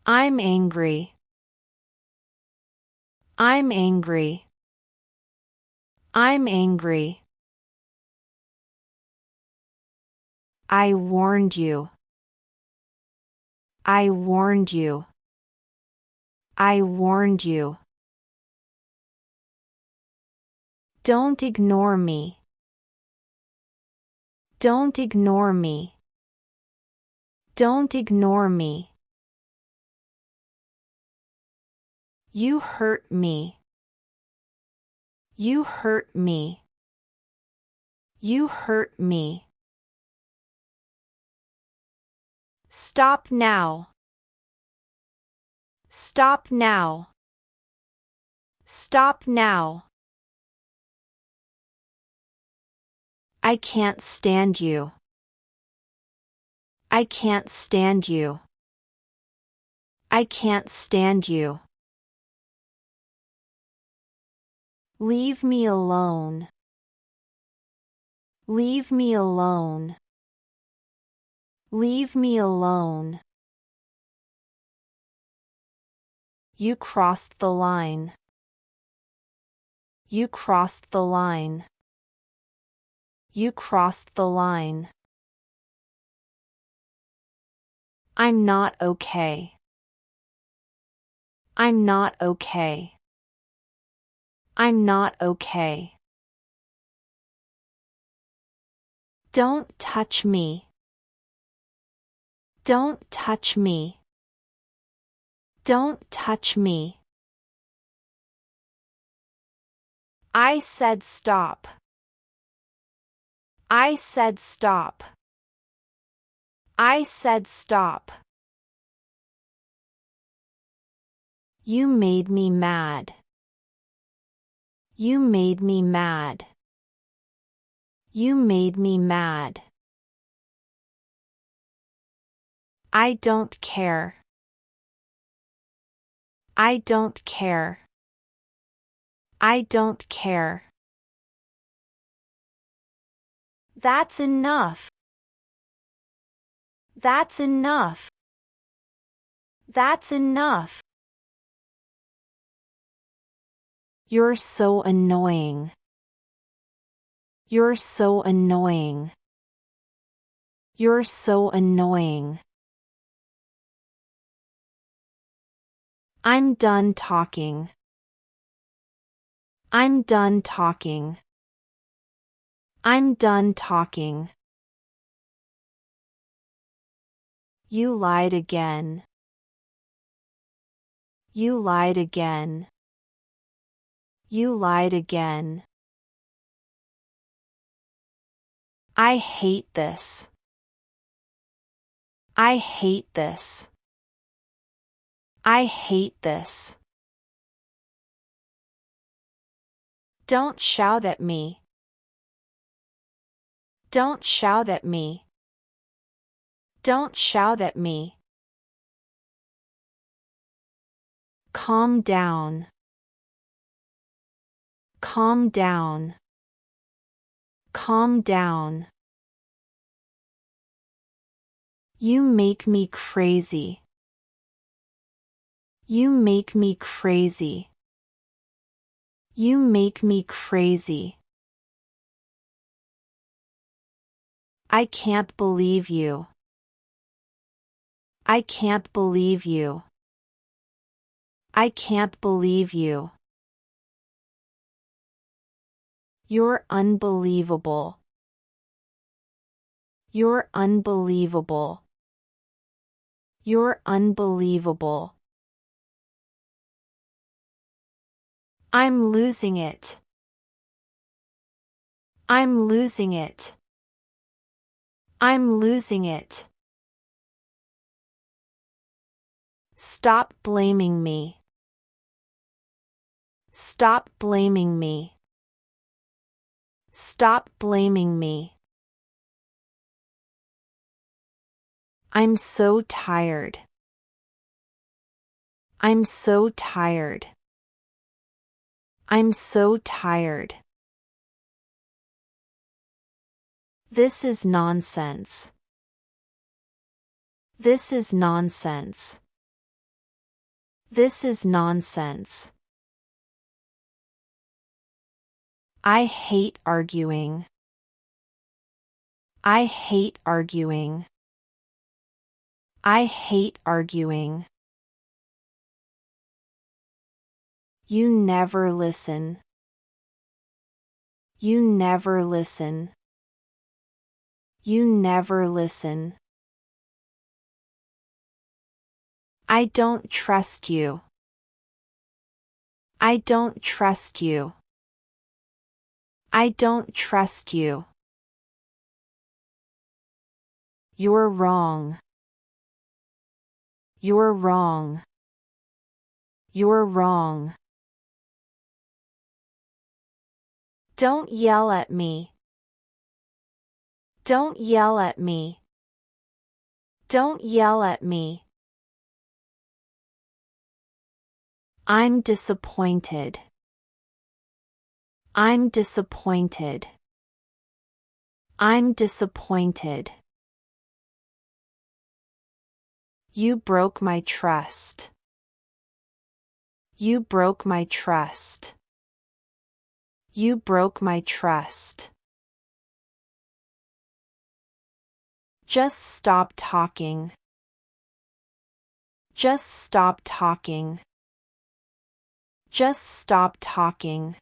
I'm angry. I'm angry. I'm angry. I warned you. I warned you. I warned you. Don't ignore me. Don't ignore me. Don't ignore me. You hurt me. You hurt me. You hurt me. Stop now. Stop now. Stop now. I can't stand you. I can't stand you. I can't stand you. Leave me alone. Leave me alone. Leave me alone. You crossed the line. You crossed the line. You crossed the line. I'm not okay. I'm not okay. I'm not okay. Don't touch me. Don't touch me. Don't touch me. I said stop. I said stop. I said stop. You made me mad. You made me mad. You made me mad. I don't care. I don't care. I don't care. That's enough. That's enough. That's enough. You're so annoying. You're so annoying. You're so annoying. I'm done talking. I'm done talking. I'm done talking. You lied again. You lied again. You lied again. I hate this. I hate this. I hate this. Don't shout at me. Don't shout at me. Don't shout at me. Calm down. Calm down. Calm down. You make me crazy. You make me crazy. You make me crazy. I can't believe you. I can't believe you. I can't believe you. You're unbelievable. You're unbelievable. You're unbelievable. I'm losing it. I'm losing it. I'm losing it. Stop blaming me. Stop blaming me. Stop blaming me. I'm so tired. I'm so tired. I'm so tired. This is nonsense. This is nonsense. This is nonsense. I hate arguing. I hate arguing. I hate arguing. You never listen. You never listen. You never listen. I don't trust you. I don't trust you. I don't trust you. You're wrong. You're wrong. You're wrong. Don't yell at me. Don't yell at me. Don't yell at me. I'm disappointed. I'm disappointed. I'm disappointed. You broke my trust. You broke my trust. You broke my trust. Just stop talking. Just stop talking. Just stop talking.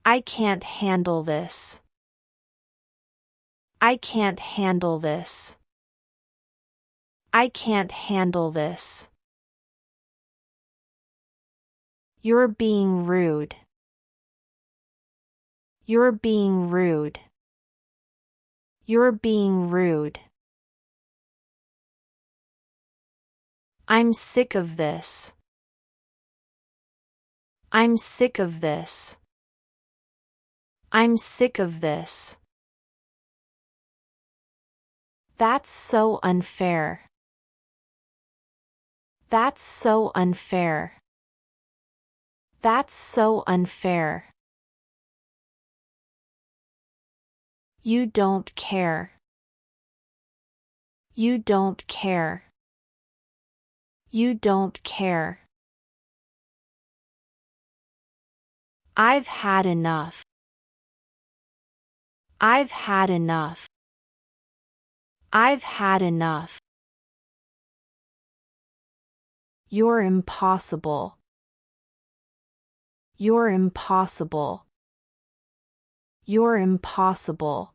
I can't handle this. I can't handle this. I can't handle this. You're being rude. You're being rude. You're being rude. I'm sick of this. I'm sick of this. I'm sick of this. That's so unfair. That's so unfair. That's so unfair. You don't care. You don't care. You don't care. I've had enough. I've had enough. I've had enough. You're impossible. You're impossible. You're impossible.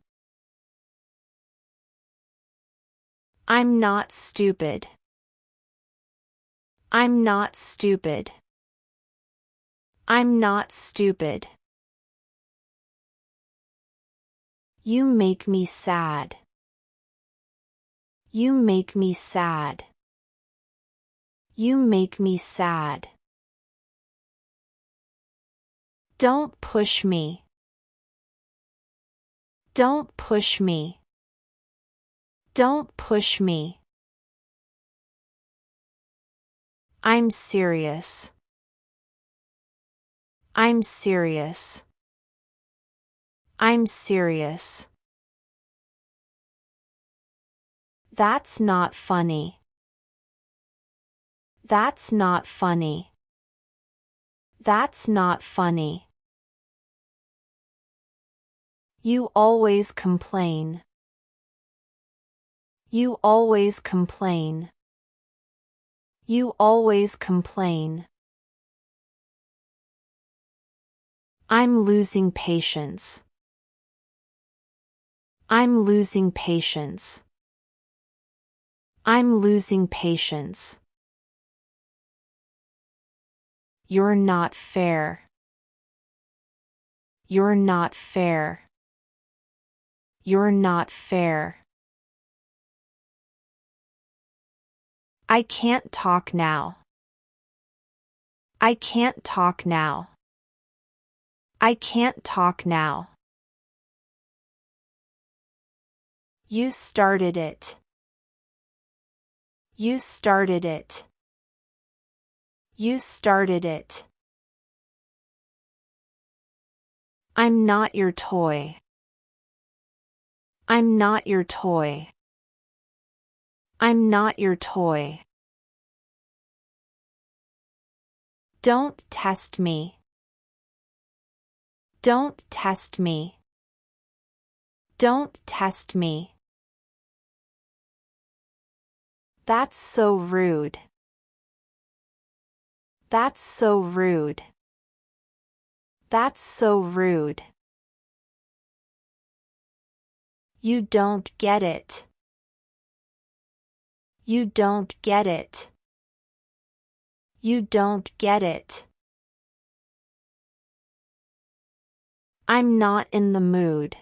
I'm not stupid. I'm not stupid. I'm not stupid. You make me sad. You make me sad. You make me sad. Don't push me. Don't push me. Don't push me. I'm serious. I'm serious. I'm serious. That's not funny. That's not funny. That's not funny. You always complain. You always complain. You always complain. I'm losing patience. I'm losing patience. I'm losing patience. You're not fair. You're not fair. You're not fair. I can't talk now. I can't talk now. I can't talk now. You started it. You started it. You started it. I'm not your toy. I'm not your toy. I'm not your toy. Don't test me. Don't test me. Don't test me. That's so rude. That's so rude. That's so rude. You don't get it. You don't get it. You don't get it. I'm not in the mood.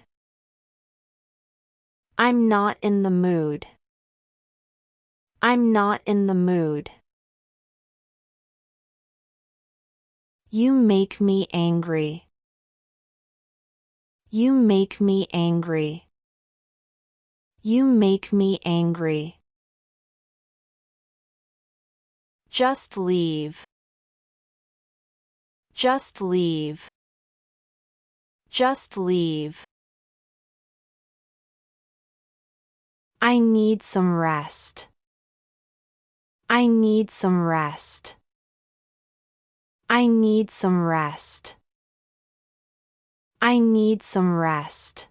I'm not in the mood. I'm not in the mood. You make me angry. You make me angry. You make me angry. Just leave. Just leave. Just leave. I need some rest. I need some rest. I need some rest. I need some rest.